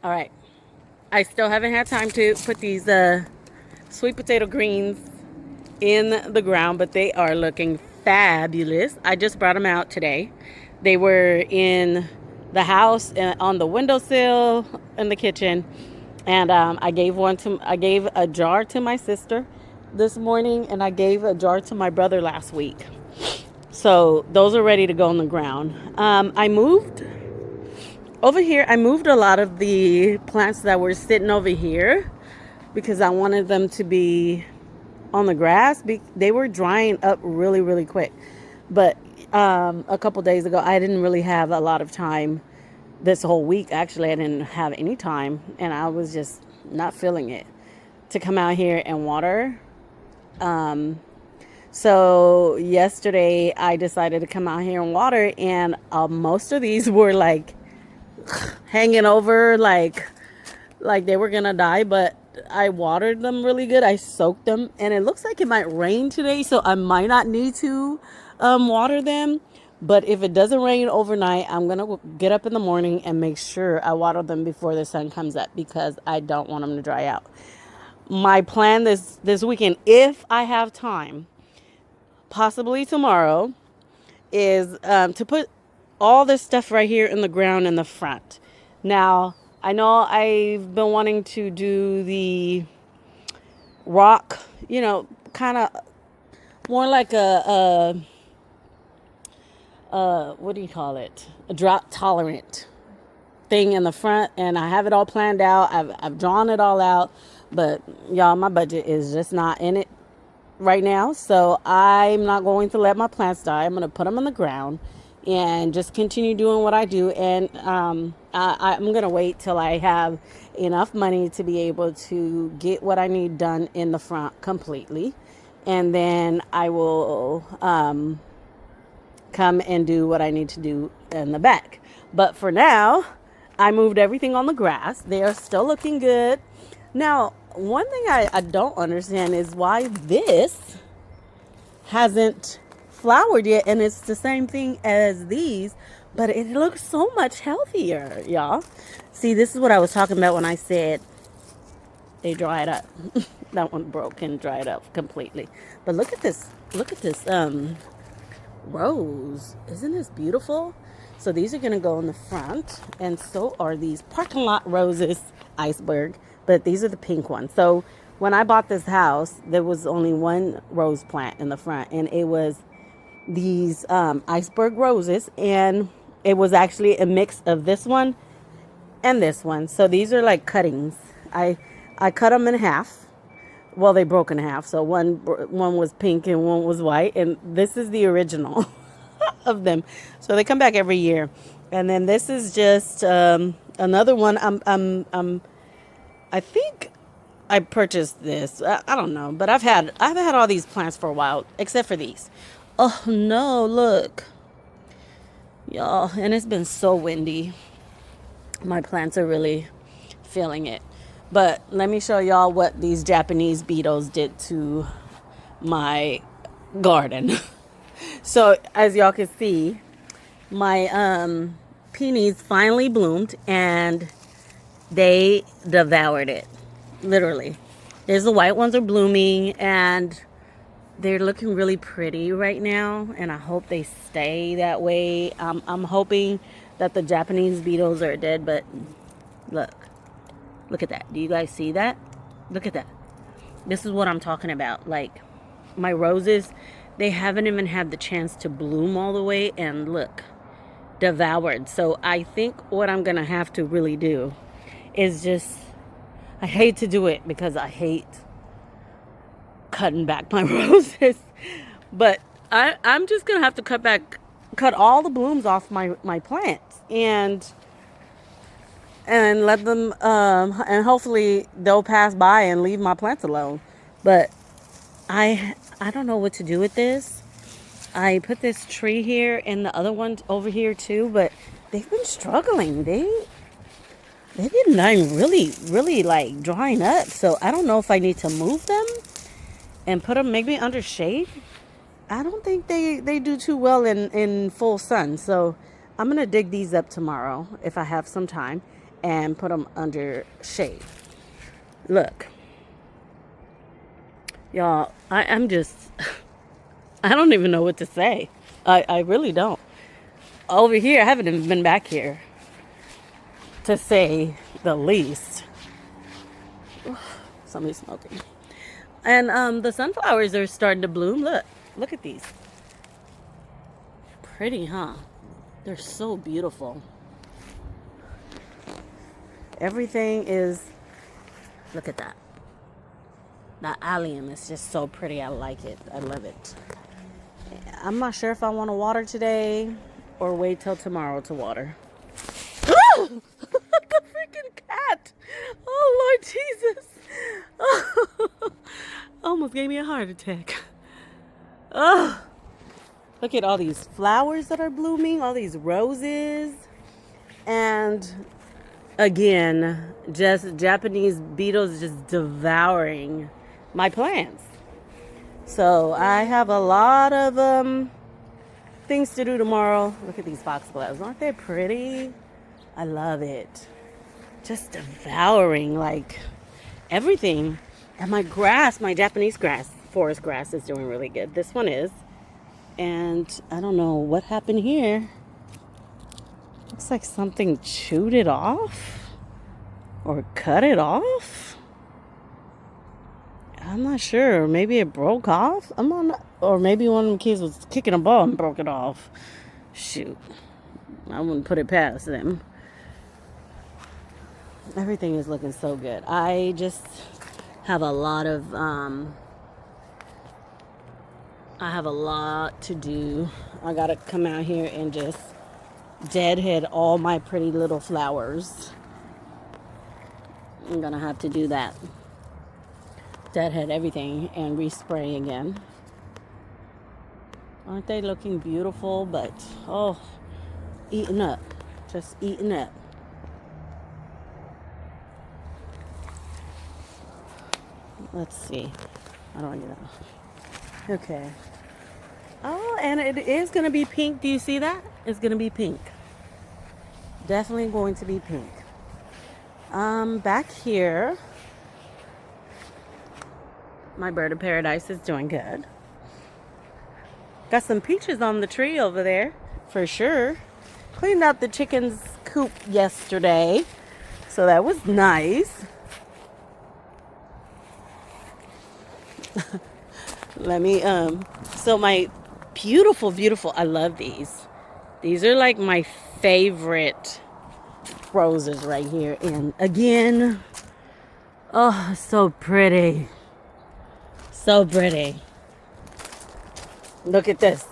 All right. I still haven't had time to put these sweet potato greens in the ground, but they are looking fabulous. I just brought them out today. They were in the house and on the windowsill in the kitchen, and I gave a jar to my sister this morning, and I gave a jar to my brother last week. So those are ready to go on the ground. I moved over here. I moved a lot of the plants that were sitting over here because I wanted them to be on the grass. They were drying up really, really quick. But a couple days ago, I didn't really have a lot of time. This whole week, actually, I didn't have any time, and I was just not feeling it to come out here and water. Um, so yesterday, I decided to come out here and water, and most of these were like hanging over, like they were gonna die, but I watered them really good. I soaked them, and it looks like it might rain today, so I might not need to water them. But if it doesn't rain overnight, I'm gonna get up in the morning and make sure I water them before the sun comes up because I don't want them to dry out. My plan this weekend, if I have time, possibly tomorrow, is to put all this stuff right here in the ground in the front. Now, I know I've been wanting to do the rock, kind of more like what do you call it? A drought tolerant thing in the front, and I have it all planned out. I've drawn it all out, but y'all, my budget is just not in it right now, so I'm not going to let my plants die. I'm going to put them in the ground and just continue doing what I do. And I'm going to wait till I have enough money to be able to get what I need done in the front completely. And then I will come and do what I need to do in the back. But for now, I moved everything on the grass. They are still looking good. Now, one thing I don't understand is why this hasn't flowered yet, and it's the same thing as these, but it looks so much healthier, y'all. See, this is what I was talking about when I said they dried up. That one broke and dried up completely. But look at this. Look at this rose. Isn't this beautiful? So these are going to go in the front, and so are these parking lot roses, iceberg, but these are the pink ones. So when I bought this house, there was only one rose plant in the front, and it was these iceberg roses, and it was actually a mix of this one and this one. So these are like cuttings. I cut them in half. Well, they broke in half. So one was pink and one was white, and this is the original of them. So they come back every year. And then this is just another one. I think I purchased this. I don't know, but I've had all these plants for a while, except for these. Oh no, look, y'all, and it's been so windy. My plants are really feeling it. But let me show y'all what these Japanese beetles did to my garden. So as y'all can see, my peonies finally bloomed, and they devoured it, literally. There's the white ones are blooming, and they're looking really pretty right now, and I hope they stay that way. I'm hoping that the Japanese beetles are dead, but look at that. Do you guys see that? Look at that. This is what I'm talking about. Like, my roses, they haven't even had the chance to bloom all the way, and look, devoured. So I think what I'm gonna have to really do is just, I hate to do it because I hate cutting back my roses, but I'm just gonna have to cut all the blooms off my plants, and let them and hopefully they'll pass by and leave my plants alone. But I don't know what to do with this. I put this tree here and the other one over here too, but they've been struggling. They've been like really like drying up. So I don't know if I need to move them and put them maybe under shade. I don't think they do too well in full sun. So I'm going to dig these up tomorrow if I have some time. and put them under shade. Look, y'all, I'm just, I don't even know what to say. I really don't. Over here, I haven't even been back here, to say the least. Somebody's smoking. And the sunflowers are starting to bloom. Look at these. Pretty, huh? They're so beautiful. Everything is, look at that. The allium is just so pretty. I like it. I love it. I'm not sure if I want to water today or wait till tomorrow to water. The freaking cat. Oh, Lord Jesus. Oh, almost gave me a heart attack. Oh, look at all these flowers that are blooming, all these roses. And again, just Japanese beetles just devouring my plants. So I have a lot of things to do tomorrow. Look at these foxgloves. Aren't they pretty? I love it. Just devouring like everything. And my grass, my Japanese grass, forest grass is doing really good. This one is. And I don't know what happened here. Looks like something chewed it off or cut it off. I'm not sure. Maybe it broke off. Or maybe one of the kids was kicking a ball and broke it off. Shoot. I wouldn't put it past them. Everything is looking so good. I just have a lot of I have a lot to do. I gotta come out here and just deadhead all my pretty little flowers. I'm gonna have to do that. Deadhead everything and respray again. Aren't they looking beautiful? But oh, eating up. Just eating up. Let's see. How do I get out? Okay. Oh, and it is going to be pink. Do you see that? It's going to be pink. Definitely going to be pink. Back here, my bird of paradise is doing good. Got some peaches on the tree over there, for sure. Cleaned out the chicken's coop yesterday, so that was nice. Let me, so my beautiful, I love these. These are like my favorite roses right here. And again, oh, so pretty. So pretty. Look at this.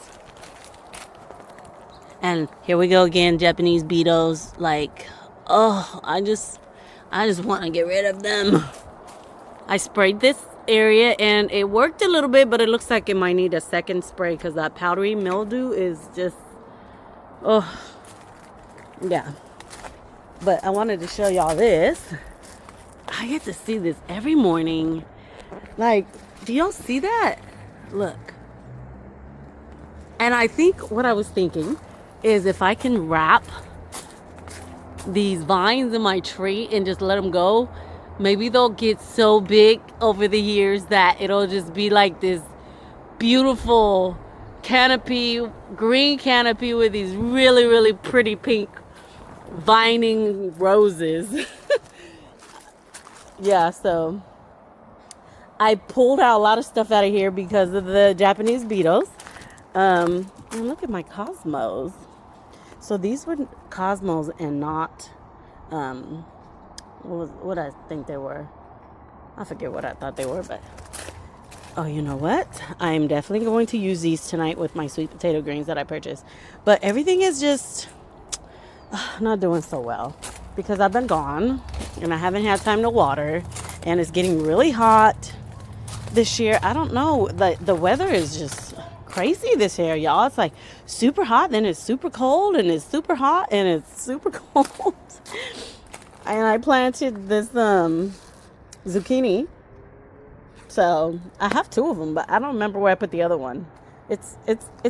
And here we go again, Japanese beetles. Like, oh, I just want to get rid of them. I sprayed this area and it worked a little bit, but it looks like it might need a second spray because that powdery mildew is just, oh, yeah. But I wanted to show y'all this. I get to see this every morning. Like, do y'all see that? Look. And I think what I was thinking is if I can wrap these vines in my tree and just let them go, maybe they'll get so big over the years that it'll just be like this beautiful canopy, green canopy with these really, really pretty pink vining roses. Yeah, so I pulled out a lot of stuff out of here because of the Japanese beetles. And look at my cosmos. So these were cosmos and not what I think they were. I forget what I thought they were, but oh, you know what? I'm definitely going to use these tonight with my sweet potato greens that I purchased. But everything is just not doing so well because I've been gone and I haven't had time to water, and it's getting really hot this year. I don't know. The weather is just crazy this year, y'all. It's like super hot, then it's super cold, and it's super hot, and it's super cold. And I planted this zucchini, so I have two of them, but I don't remember where I put the other one. It's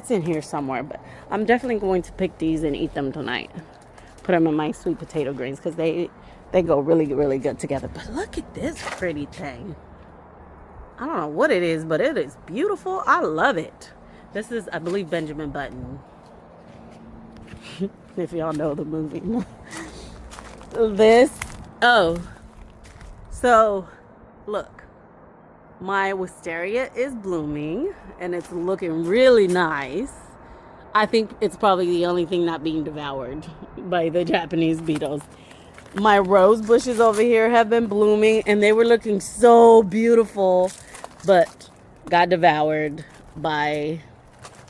in here somewhere, but I'm definitely going to pick these and eat them tonight. put them in my sweet potato greens because they go really, really good together. But look at this pretty thing. I don't know what it is, but it is beautiful. I love it. This is, I believe, Benjamin Button. If y'all know the movie. So look, my wisteria is blooming and it's looking really nice. I think it's probably the only thing not being devoured by the Japanese beetles. My rose bushes over here have been blooming and they were looking so beautiful, but got devoured by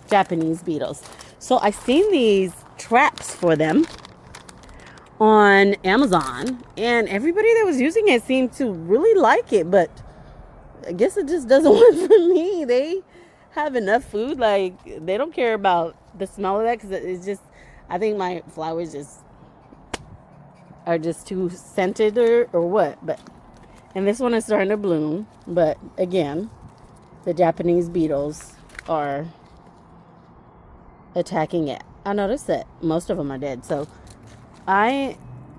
Japanese beetles. So I seen these traps for them on Amazon, and everybody that was using it seemed to really like it, but I guess it just doesn't work for me. They have enough food, like they don't care about the smell of that, because it's just, I think my flowers just are just too scented or what. But and this one is starting to bloom, but again, the Japanese beetles are attacking it. I noticed that most of them are dead, so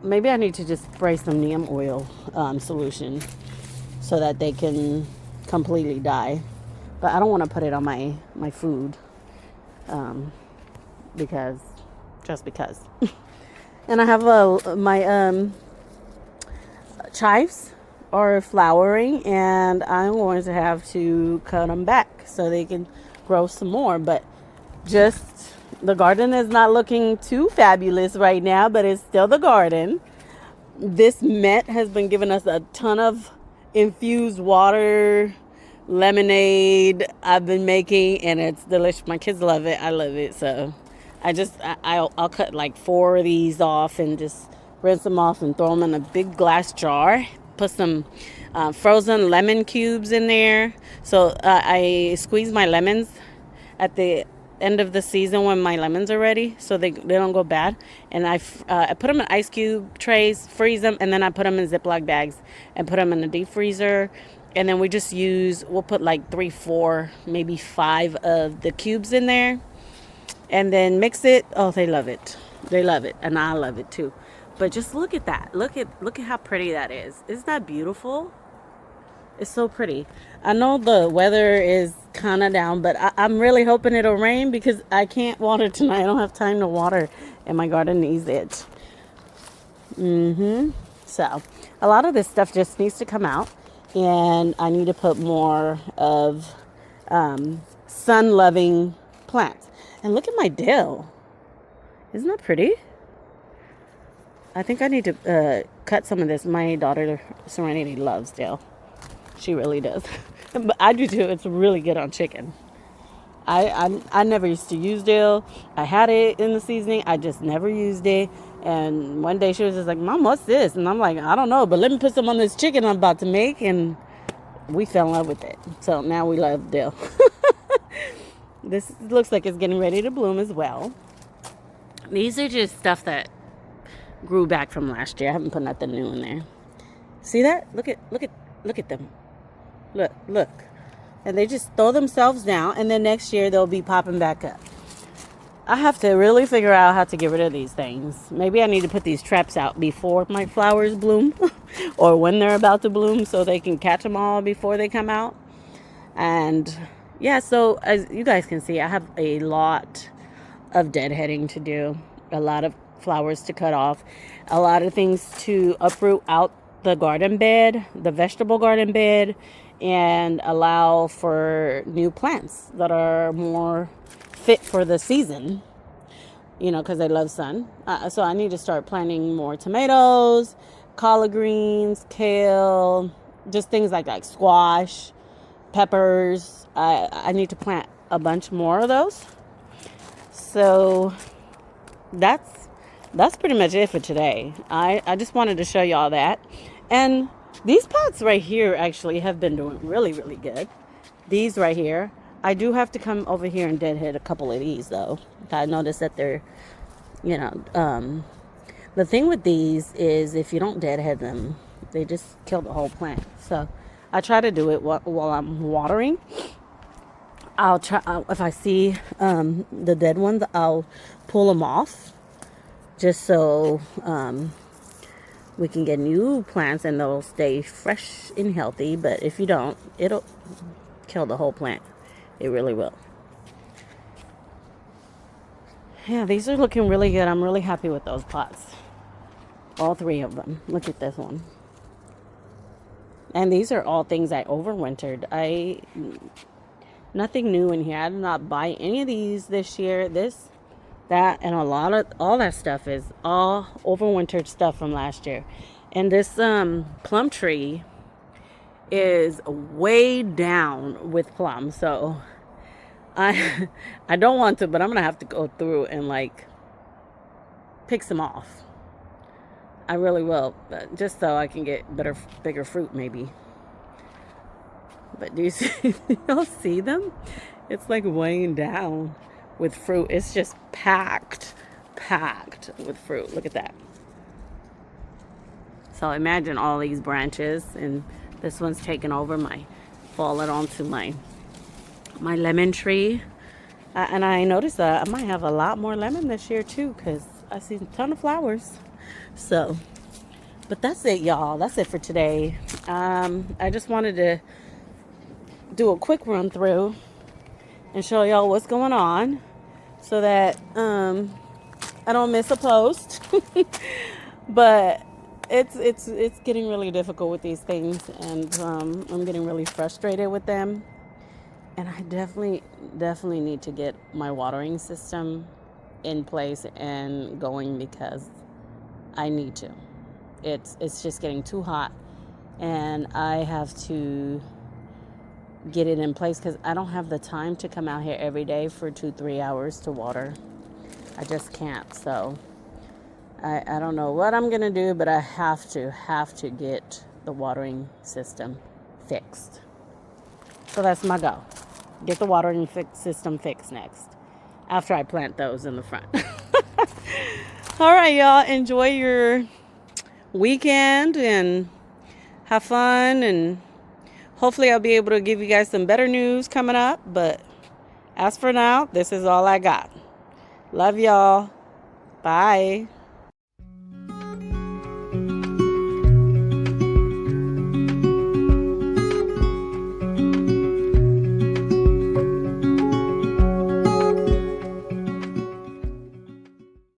maybe I need to just spray some neem oil solution so that they can completely die. But I don't want to put it on my food because. And I have my chives are flowering, and I'm going to have to cut them back so they can grow some more. But just the garden is not looking too fabulous right now, but it's still the garden. This Met has been giving us a ton of infused water, lemonade I've been making, and it's delicious. My kids love it. I love it. So I'll cut like 4 of these off and just rinse them off and throw them in a big glass jar. Put some frozen lemon cubes in there. So I squeeze my lemons at the end of the season when my lemons are ready, so they don't go bad. And I put them in ice cube trays, freeze them, and then I put them in Ziploc bags and put them in the deep freezer. And then we'll put like 3, 4, maybe 5 of the cubes in there, and then mix it. Oh, they love it. They love it, and I love it too. But just look at that. Look at how pretty that is. Isn't that beautiful? It's so pretty. I know the weather is kind of down, but I'm really hoping it'll rain because I can't water tonight. I don't have time to water, and my garden needs it. So a lot of this stuff just needs to come out, and I need to put more of sun-loving plants. And look at my dill. Isn't that pretty? I think I need to cut some of this. My daughter, Serenity, loves dill. She really does. But I do too. It's really good on chicken. I never used to use dill. I had it in the seasoning. I just never used it. And one day she was just like, Mom, what's this? And I'm like, I don't know, but let me put some on this chicken I'm about to make. And we fell in love with it. So now we love dill. This looks like it's getting ready to bloom as well. These are just stuff that grew back from last year. I haven't put nothing new in there. See that? Look at them. Look. And they just throw themselves down, and then next year they'll be popping back up. I have to really figure out how to get rid of these things. Maybe I need to put these traps out before my flowers bloom or when they're about to bloom so they can catch them all before they come out. And yeah, so as you guys can see, I have a lot of deadheading to do, a lot of flowers to cut off, a lot of things to uproot out the garden bed, the vegetable garden bed, and allow for new plants that are more fit for the season, because they love sun. So I need to start planting more tomatoes, collard greens, kale, just things like squash, peppers. I need to plant a bunch more of those. So that's pretty much it for today. I just wanted to show y'all that. And these pots right here actually have been doing really, really good. These right here. I do have to come over here and deadhead a couple of these though. I noticed that they're, the thing with these is if you don't deadhead them, they just kill the whole plant. So I try to do it while I'm watering. I'll try, if I see the dead ones, I'll pull them off just so we can get new plants and they'll stay fresh and healthy. But if you don't, it'll kill the whole plant. It really will. Yeah, these are looking really good. I'm really happy with those pots. All 3 of them. Look at this one. And these are all things I overwintered. Nothing new in here. I did not buy any of these this year. This, that, and all that stuff is all overwintered stuff from last year. And this plum tree is way down with plum. So I don't want to, but I'm going to have to go through and like pick some off. I really will, but just so I can get bigger fruit maybe. But do you see, y'all see them? It's like weighing down with fruit. It's just packed with fruit. Look at that. So imagine all these branches, and this one's taken over falling onto my lemon tree. And I noticed that I might have a lot more lemon this year too, because I see a ton of flowers. So, but that's it, y'all. That's it for today. I just wanted to do a quick run through and show y'all what's going on so that I don't miss a post. But it's getting really difficult with these things, and I'm getting really frustrated with them. And I definitely need to get my watering system in place and going, because I need to. It's just getting too hot, and I have to get it in place because I don't have the time to come out here every day for 2-3 hours to water. I just can't. So I don't know what I'm gonna do, but I have to get the watering system fixed. So that's my goal. Get the watering system fixed next, after I plant those in the front. All right, y'all. Enjoy your weekend and have fun, and hopefully I'll be able to give you guys some better news coming up. But as for now, this is all I got. Love y'all. Bye.